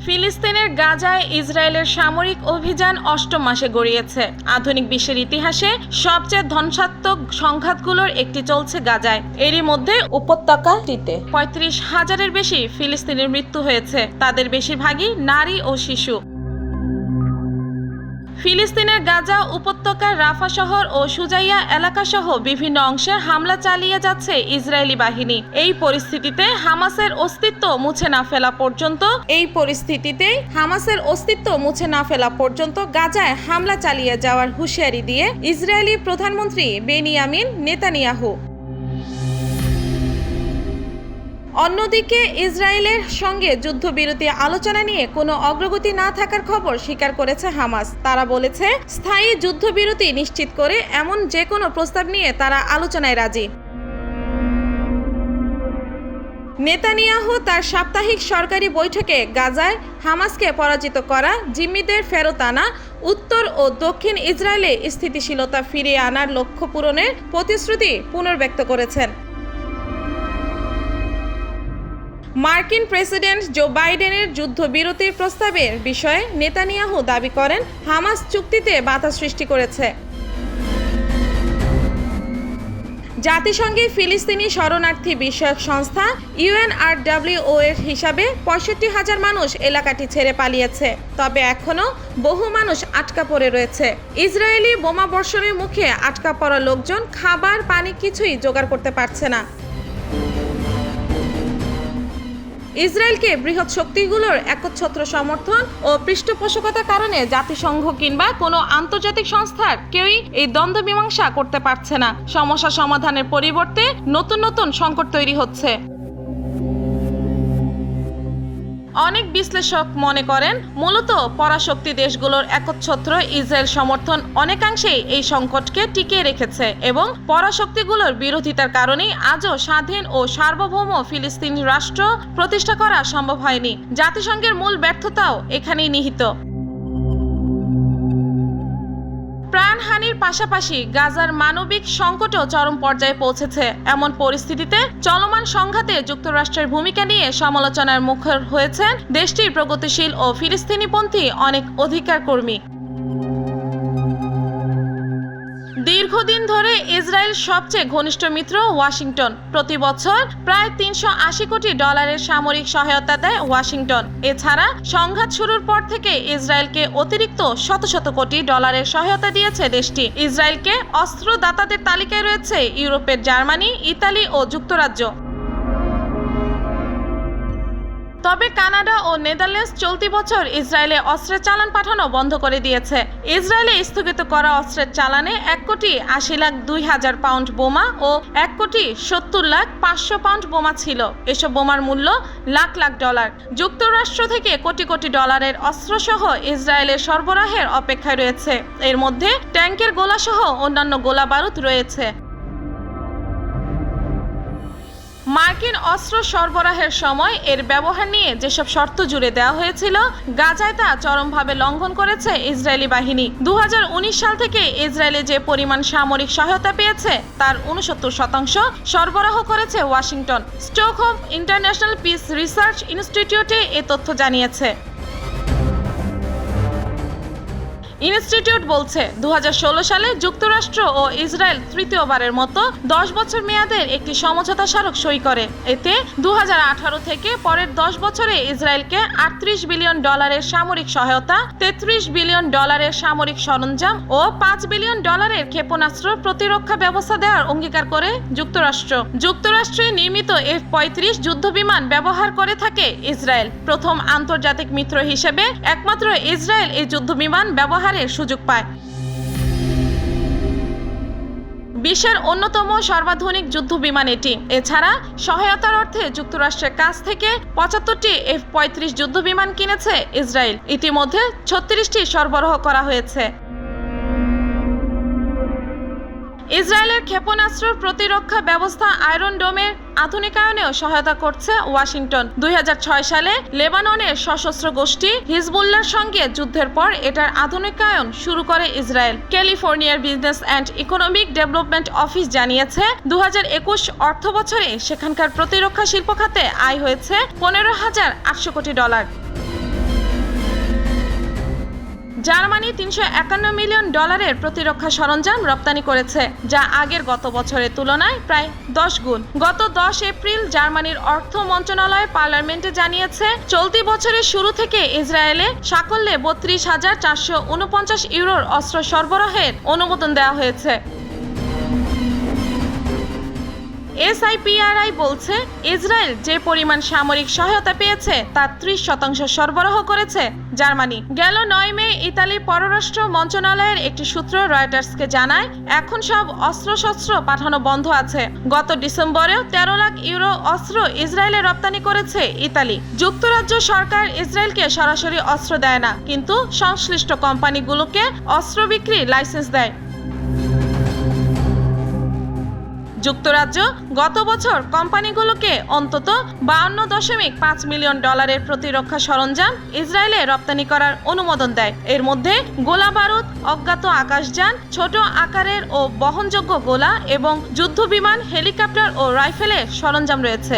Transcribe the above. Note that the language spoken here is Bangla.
ফিলিস্তিনের গাজায় ইসরায়েলের সামরিক অভিযান অষ্টম মাসে গড়িয়েছে। আধুনিক বিশ্বের ইতিহাসে সবচেয়ে ধ্বংসাত্মক সংঘাতগুলোর একটি চলছে গাজায়। এরই মধ্যে উপত্যকাটিতে ৩৫,০০০-এর বেশি ফিলিস্তিনির মৃত্যু হয়েছে, তাদের বেশিরভাগই নারী ও শিশু। ফিলিস্তিনের গাজা উপত্যকার রাফা শহর ও সুজাইয়া এলাকাসহ বিভিন্ন অংশে হামলা চালিয়ে যাচ্ছে ইসরায়েলি বাহিনী। এই পরিস্থিতিতে হামাসের অস্তিত্ব মুছে না ফেলা পর্যন্ত গাজায় হামলা চালিয়ে যাওয়ার হুঁশিয়ারি দিয়ে ইসরায়েলি প্রধানমন্ত্রী বেনিয়ামিন নেতানিয়াহু। অন্যদিকে ইসরায়েলের সঙ্গে যুদ্ধবিরতি আলোচনা নিয়ে কোনো অগ্রগতি না থাকার খবর স্বীকার করেছে হামাস। তারা বলেছে, স্থায়ী যুদ্ধবিরতি নিশ্চিত করে এমন যে কোনো প্রস্তাব নিয়ে তারা আলোচনায় রাজি। নেতানিয়াহু তার সাপ্তাহিক সরকারি বৈঠকে গাজায় হামাসকে পরাজিত করা, জিম্মিদের ফেরত আনা, উত্তর ও দক্ষিণ ইসরায়েলে স্থিতিশীলতা ফিরিয়ে আনার লক্ষ্য পূরণের প্রতিশ্রুতি পুনর্ব্যক্ত করেছেন। মার্কিন প্রেসিডেন্ট জো বাইডেনের যুদ্ধবিরতির প্রস্তাবের বিষয়ে নেতানিয়াহু দাবি করেন, হামাস চুক্তিতে বাধা সৃষ্টি করেছে। জাতিসংঘে ফিলিস্তিনি শরণার্থী বিষয়ক সংস্থা UNRWA এর হিসাবে ৬৫,০০০ মানুষ এলাকাটি ছেড়ে পালিয়েছে, তবে এখনও বহু মানুষ আটকা পড়ে রয়েছে। ইসরায়েলি বোমাবর্ষণের মুখে আটকা পড়া লোকজন খাবার পানি কিছুই জোগাড় করতে পারছে না। ইসরায়েলকে বৃহৎ শক্তিগুলোর একচ্ছত্র সমর্থন ও পৃষ্ঠপোষকতার কারণে জাতিসংঘ কিংবা কোনো আন্তর্জাতিক সংস্থার কেউই এই দ্বন্দ্ব মীমাংসা করতে পারছে না। সমস্যা সমাধানের পরিবর্তে নতুন নতুন সংকট তৈরি হচ্ছে। অনেক বিশ্লেষক মনে করেন, মূলত পরাশক্তি দেশগুলোর একচ্ছত্র ইসরায়েল সমর্থন অনেকাংশেই এই সংকটকে টিকিয়ে রেখেছে এবং পরাশক্তিগুলোর বিরোধিতার কারণেই আজও স্বাধীন ও সার্বভৌম ফিলিস্তিন রাষ্ট্র প্রতিষ্ঠা করা সম্ভব হয়নি। জাতিসংঘের মূল ব্যর্থতাও এখানেই নিহিত। প্রাণহানির পাশাপাশি গাজার মানবিক সংকটও চরম পর্যায়ে পৌঁছেছে। এমন পরিস্থিতিতে চলমান সংঘাতে যুক্তরাষ্ট্রের ভূমিকা নিয়ে সমালোচনার মুখর হয়েছেন দেশটির প্রগতিশীল ও ফিলিস্তিনিপন্থী অনেক অধিকার কর্মী। দীর্ঘদিন ধরে ইসরায়েল সবচেয়ে ঘনিষ্ঠ মিত্র ওয়াশিংটন। প্রতি বছর প্রায় $৩৮০ কোটি সামরিক সহায়তা দেয় ওয়াশিংটন। এছাড়া সংঘাত শুরুর পর থেকে ইসরায়েলকে অতিরিক্ত শত শত কোটি ডলারের সহায়তা দিয়েছে দেশটি। ইসরায়েলকে অস্ত্রদাতাদের তালিকায় রয়েছে ইউরোপের জার্মানি, ইতালি ও যুক্তরাজ্য। তবে কানাডা ও নেদারল্যান্ডস চলতি বছর ইসরায়েলে অস্ত্রের চালান পাঠানো বন্ধ করে দিয়েছে। ইসরায়েলে স্থগিত করা অস্ত্রের চালানে ১,৮০,২০০০ পাউন্ড বোমা ও ১,৭০,৫০০,০০০ পাউন্ড বোমা ছিল। এসব বোমার মূল্য লাখ লাখ ডলার। যুক্তরাষ্ট্র থেকে কোটি কোটি ডলারের অস্ত্রসহ ইসরায়েলের সরবরাহের অপেক্ষায় রয়েছে। এর মধ্যে ট্যাঙ্কের গোলাসহ অন্যান্য গোলা বারুদ রয়েছে। মার্কিন অস্ত্র সরবরাহের সময় এর ব্যবহার নিয়ে যেসব শর্ত জুড়ে দেওয়া হয়েছিল, গাজায় তা চরমভাবে লঙ্ঘন করেছে ইসরায়েলি বাহিনী। ২০১৯ সাল থেকে ইসরায়েলে যে পরিমাণ সামরিক সহায়তা পেয়েছে তার ৬৯% সরবরাহ করেছে Washington. Stockholm international piece research ইনস্টিটিউটে এ তথ্য জানিয়েছে। ইনস্টিটিউট বলছে, ২০১৬ সালে যুক্তরাষ্ট্র ও ইসরায়েল তৃতীয়বারের মতো ১০ বছর মেয়াদের একটি সমঝোতা স্মারক সই করে। এতে ২০১৮ থেকে পরের ১০ বছরে ইসরায়েলকে $৩৮ বিলিয়ন সামরিক সহায়তা, $৩৩ বিলিয়ন সামরিক সরঞ্জাম ও $৫ বিলিয়ন ক্ষেপণাস্ত্র প্রতিরক্ষা ব্যবস্থা দেওয়ার অঙ্গীকার করে যুক্তরাষ্ট্র। যুক্তরাষ্ট্রে নির্মিত F-35 যুদ্ধবিমান ব্যবহার করে থাকে ইসরায়েল। প্রথম আন্তর্জাতিক মিত্র হিসেবে একমাত্র ইসরায়েল এই যুদ্ধবিমান ব্যবহারের সুযোগ পায়। বিশ্বের অন্যতম সর্বাধুনিক যুদ্ধবিমান এটি। এছাড়া সহায়তার অর্থে যুক্তরাষ্ট্রের কাছ থেকে ৭৫টি F-35 যুদ্ধবিমান কিনেছে ইসরায়েল। ইতিমধ্যে ৩৬টি সরবরাহ করা হয়েছে। ইসরায়েলের ক্ষেপণাস্ত্র প্রতিরক্ষা ব্যবস্থা আয়রন ডোমের আধুনিকায়নেও সহায়তা করছে ওয়াশিংটন। ২০০৬ সালে লেবাননের সশস্ত্র গোষ্ঠী হিজবুল্লাহর সঙ্গে যুদ্ধের পর এটার আধুনিকায়ন শুরু করে ইসরায়েল। ক্যালিফোর্নিয়ার business and economic development office জানিয়েছে, ২০২১ অর্থবছরে সেখানকার প্রতিরক্ষা শিল্প খাতে আয় হয়েছে $১৫,৮০০ কোটি। জার্মানি $351 মিলিয়ন প্রতিরক্ষা সরঞ্জাম রপ্তানি করেছে, যা আগের গত বছরের তুলনায় প্রায় 10 গুণ। গত 10 এপ্রিল জার্মানির অর্থ মন্ত্রণালয় পার্লামেন্টে জানিয়েছে, চলতি বছরের শুরু থেকে ইসরায়েলে সাকল্যে 32,449 ইউরোর অস্ত্র সরবরাহের অনুমোদন দেওয়া হয়েছে। SIPRI বলছে, ইসরায়েল যে পরিমাণ সামরিক সহায়তা পেয়েছে তার 30% সরবরাহ করেছে জার্মানি। গেল 9 মে ইতালি পররাষ্ট্র মন্ত্রণালয়ের একটি সূত্র রয়টার্সকে জানায়, এখন সব অস্ত্রশস্ত্র পাঠানো বন্ধ আছে। গত ডিসেম্বরেও 13 লাখ ইউরো অস্ত্র ইসরায়েলে রপ্তানি করেছে ইতালি। যুক্তরাজ্য সরকার ইসরায়েলকে সরাসরি অস্ত্র দেয় না, কিন্তু সংশ্লিষ্ট কোম্পানিগুলোকে অস্ত্র বিক্রি লাইসেন্স দেয়। যুক্তরাজ্য গত বছর কোম্পানিগুলোকে অন্তত $52.5 মিলিয়ন প্রতিরক্ষা সরঞ্জাম ইসরায়েলে রপ্তানি করার অনুমোদন দেয়। এর মধ্যে গোলা বারুদ, অজ্ঞাত আকাশযান, ছোট আকারের ও বহনযোগ্য গোলা এবং যুদ্ধবিমান, হেলিকপ্টার ও রাইফেলের সরঞ্জাম রয়েছে।